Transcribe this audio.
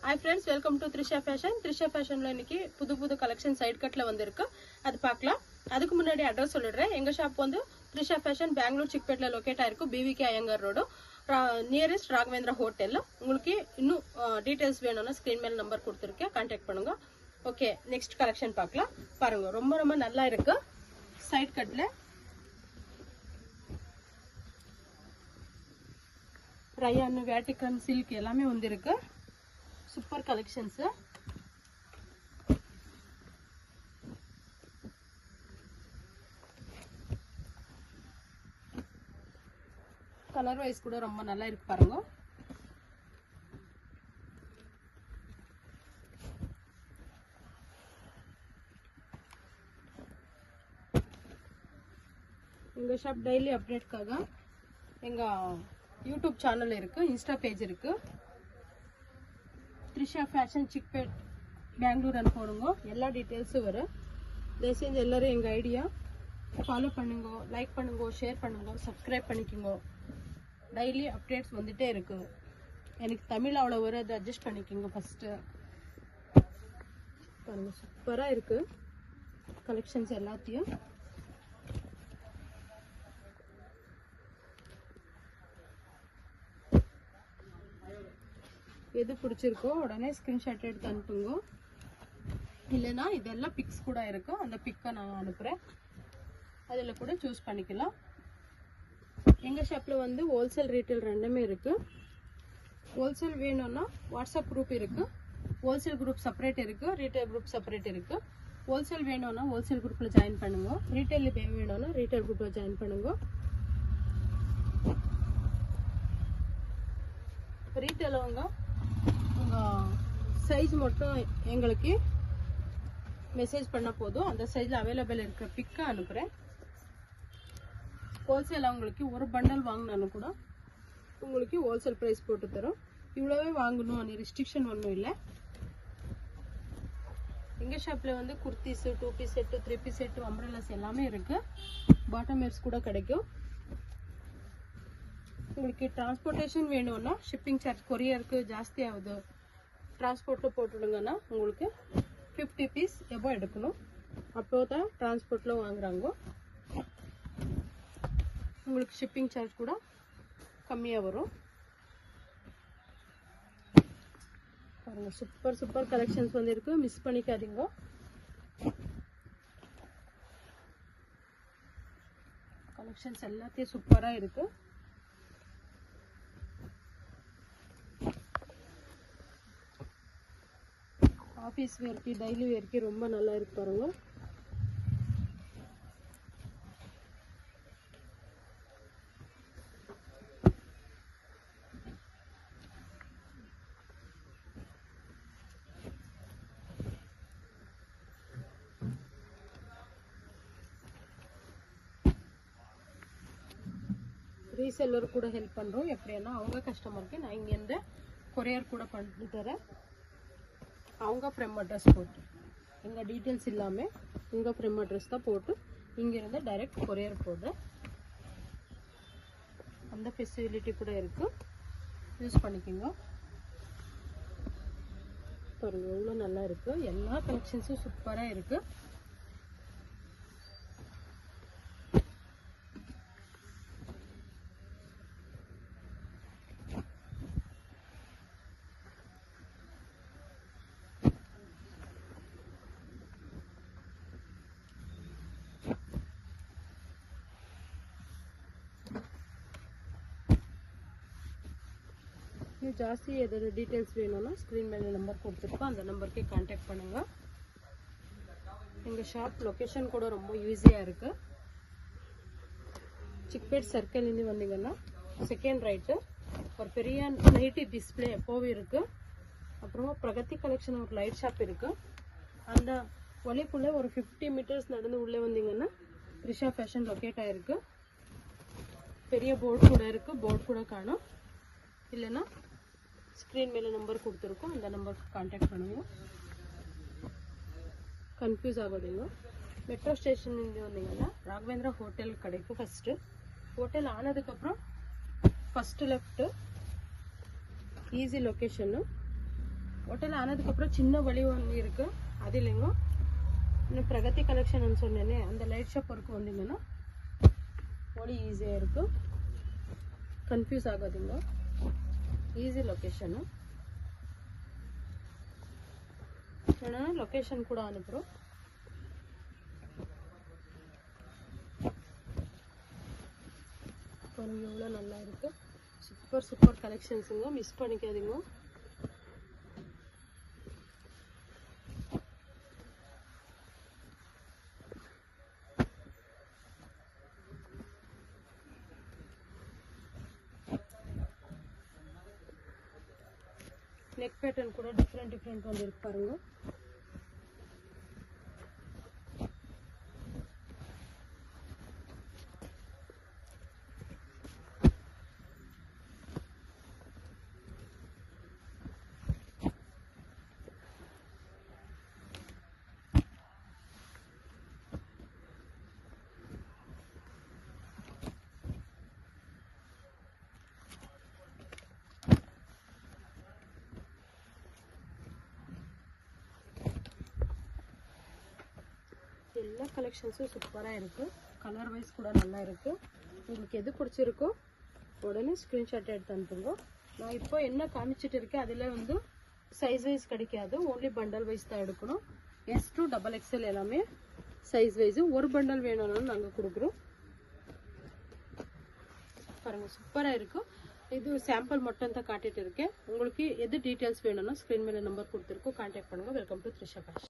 Hi friends, welcome to Trisha Fashion. Trisha Fashion la இன்னைக்கு புது collection side கட்ல வந்திருக்கு. அது பார்க்கலாம். அதுக்கு முன்னாடி அட்ரஸ் சொல்லிடுறேன். எங்க ஷாப் வந்து Trisha Fashion பெங்களூர் சிக்பேட்ல லொகேட் ஆயிருக்கு. BVK Iyengar road nearest Raghavendra ஹோட்டல்ல. உங்களுக்கு இன்னும் டீடைல்ஸ் வேணும்னா ஸ்கிரீன் மேல நம்பர் கொடுத்திருக்கேன். கான்டாக்ட் பண்ணுங்க. ஓகே, நெக்ஸ்ட் கலெக்ஷன் பார்க்கலாம். பாருங்க, ரொம்ப நல்லா இருக்கு. சைடு கட்ல ரயான் வேட்டிகன் சில்க் எல்லாமே வந்திருக்கு. Super collections. கலர் வைஸ் கூட ரொம்ப நல்லா இருக்கு பாருங்க. எங்க ஷாப் டெய்லி அப்டேட்காக எங்க யூடியூப் சேனல் இருக்கு, இன்ஸ்டா பேஜ் இருக்கு. Trisha Fashion சிக்பேட் பெங்களூர் போடுங்க. எல்லா டீடைல்ஸும் வரும். தயவுசெஞ்சு எல்லாரும் எங்கள் ஐடியா ஃபாலோ பண்ணுங்க, லைக் பண்ணுங்க, ஷேர் பண்ணுங்க, சப்ஸ்கிரைப் பண்ணிக்கோங்க. டெய்லி அப்டேட்ஸ் வந்துட்டே இருக்கு. எனக்கு தமிழ் அவ்வளோ வரும், அதை அட்ஜஸ்ட் பண்ணிக்கோங்க. ஃபஸ்ட்டு பாருங்க, சூப்பராக இருக்கு கலெக்ஷன்ஸ் எல்லாத்தையும். எது பிடிச்சிருக்கோ உடனே ஸ்கிரீன்ஷாட் எடுத்து அனுப்புங்க. இல்லைன்னா இதெல்லாம் பிக்ஸ் கூட இருக்கு, அந்த பிக்கை நான் அனுப்புகிறேன். அதில் கூட சூஸ் பண்ணிக்கலாம். எங்கள் ஷாப்பில் வந்து ஹோல்சேல் ரீட்டைல் ரெண்டுமே இருக்கு. ஹோல்சேல் வேணும்னா வாட்ஸ்அப் குரூப் இருக்கு. ஹோல்சேல் குரூப் செப்பரேட் இருக்கு, ரீட்டைல் குரூப் செப்பரேட் இருக்கு. ஹோல்சேல் வேணும்னா ஹோல்சேல் குரூப்பில் ஜாயின் பண்ணுங்க. ரீட்டைல் வேணும்னா ரீட்டைல் குரூப்பில் ஜாயின் பண்ணுங்க. ரீட்டைல் அவங்க சைஸ் மட்டும் எங்களுக்கு மெசேஜ் பண்ண போதும். அந்த சைஸில் அவைலபிள் இருக்கிற பிக்கை அனுப்புகிறேன். ஹோல்சேல் அவங்களுக்கு ஒரு பண்டல் வாங்கினாலும் கூட உங்களுக்கு ஹோல்சேல் ப்ரைஸ் போட்டு தரோம். இவ்வளோவே வாங்கணும் அந்த ரெஸ்ட்ரிக்ஷன் ஒன்றும் இல்லை. எங்கள் ஷாப்பில் வந்து kurtis, 2 piece set, 3 piece set, umbrellas எல்லாமே இருக்குது. பாட்டம் வேர்ஸ் கூட கிடைக்கும். உங்களுக்கு டிரான்ஸ்போர்ட்டேஷன் வேணும்னா ஷிப்பிங் சார்ஜ் கொரியருக்கு ஜாஸ்தி ஆகுது, டிரான்ஸ்போர்ட்டில் போட்டுடுங்கன்னா உங்களுக்கு 50 பீஸ் எவ்வளோ எடுக்கணும். அப்போ தான் டிரான்ஸ்போர்ட்டில் வாங்குறாங்க. உங்களுக்கு ஷிப்பிங் சார்ஜ் கூட கம்மியாக வரும். பாருங்கள், சூப்பர் கலெக்ஷன்ஸ் வந்துருக்கு. மிஸ் பண்ணிக்காதீங்க. கலெக்ஷன்ஸ் எல்லாத்தையும் சூப்பராக இருக்குது. ஆஃபீஸ் வேர்க்கு, டெய்லி வேர்க்கு ரொம்ப நல்லா இருக்கு பாருங்க. ரீசெல்லர் கூட ஹெல்ப் பண்ணுறோம். எப்படின்னா அவங்க கஸ்டமருக்கு நான் இங்கேருந்து கொரியர் கூட பண்ணி தரேன். அவங்க ஃப்ரெம் அட்ரஸ் போட்டு, எங்கள் டீட்டெயில்ஸ் இல்லாமல் உங்கள் ஃப்ரெம் அட்ரஸ் தான் போட்டு இங்கேருந்து டைரெக்ட் கொரியர் போடுறேன். அந்த ஃபெசிலிட்டி கூட இருக்குது, யூஸ் பண்ணிக்கோங்க. பாருங்கள், எவ்வளோ நல்லா இருக்குது. எல்லா கலெக்ஷன்ஸும் சூப்பராக இருக்குது. ஜாஸ்தி எதோட டீட்டெயில்ஸ் வேணும்னா ஸ்க்ரீன் மேலே நம்பர் கொடுத்துருக்கோம், அந்த நம்பருக்கே கான்டாக்ட் பண்ணுங்கள். எங்கள் ஷாப் லொக்கேஷன் கூட ரொம்ப ஈஸியாக இருக்குது. சிக்பேட் சர்க்கிள்லேருந்து வந்தீங்கன்னா செகண்ட் ரைட்டு ஒரு பெரிய நைட்டி டிஸ்பிளே எப்போவும் இருக்குது. அப்புறமா பிரகதி கலெக்ஷன் ஒரு லைட் ஷாப் இருக்குது. அந்த வழிக்குள்ளே ஒரு 50 மீட்டர்ஸ் நடந்து உள்ளே வந்தீங்கன்னா த்ரிஷா ஃபேஷன் லொக்கேட் ஆகிருக்கு. பெரிய போர்டு கூட இருக்குது, போர்டு கூட காணும். இல்லைன்னா ஸ்க்ரீன் மேலே நம்பர் கொடுத்துருக்கோம், அந்த நம்பருக்கு கான்டாக்ட் பண்ணுங்க. கன்ஃபியூஸ் ஆகாதீங்க. மெட்ரோ ஸ்டேஷன்லேருந்து வந்தீங்கன்னா ராகவேந்திரா ஹோட்டல் கிடைக்கும். ஃபஸ்ட்டு ஹோட்டல் ஆனதுக்கப்புறம் first left easy location hotel ஆனதுக்கப்புறம் சின்ன வழி ஒன்று இருக்குது, அது இல்லைங்க. இன்னும் பிரகதி கலெக்ஷன் சொன்னேனே, அந்த லைட் ஷாப் வரைக்கும் வந்தீங்கன்னா வழி ஈஸியாக இருக்குது, கன்ஃபியூஸ் ஆகாதுங்க. Easy location. நான் லொக்கேஷன் கூட அனுப்புகிறோம். பாருங்க எவ்வளோ நல்லா இருக்குது. சூப்பர் கலெக்ஷன்ஸுங்க, மிஸ் பண்ணிக்காதீங்க. நெக் பேட்டர்ன் கூட டிஃப்ரெண்ட் வந்து இருக்கு பாருங்க. எல்லா கலெக்ஷன்ஸும் சூப்பராக இருக்குது, கலர் வைஸ் கூட நல்லா இருக்குது. உங்களுக்கு எது பிடிச்சிருக்கோ உடனே ஸ்க்ரீன்ஷாட் எடுத்து அனுப்புங்க. நான் இப்போ என்ன காமிச்சிட்டு இருக்கேன் அதில் வந்து சைஸ் வைஸ் கிடைக்காது, ஓன்லி பண்டல் வைஸ் தான் எடுக்கணும். S to XXL எல்லாமே சைஸ் வைஸு. ஒரு பண்டல் வேணும்னாலும் நாங்கள் கொடுக்குறோம். பாருங்கள் சூப்பராக இருக்கும். இது சாம்பிள் மட்டும் தான் காட்டிட்டு இருக்கேன். உங்களுக்கு எது டீட்டெயில்ஸ் வேணும்னா ஸ்க்ரீன் மேலே நம்பர் கொடுத்துருக்கோம், கான்டாக்ட் பண்ணுங்கள். Welcome to Trisha fashion.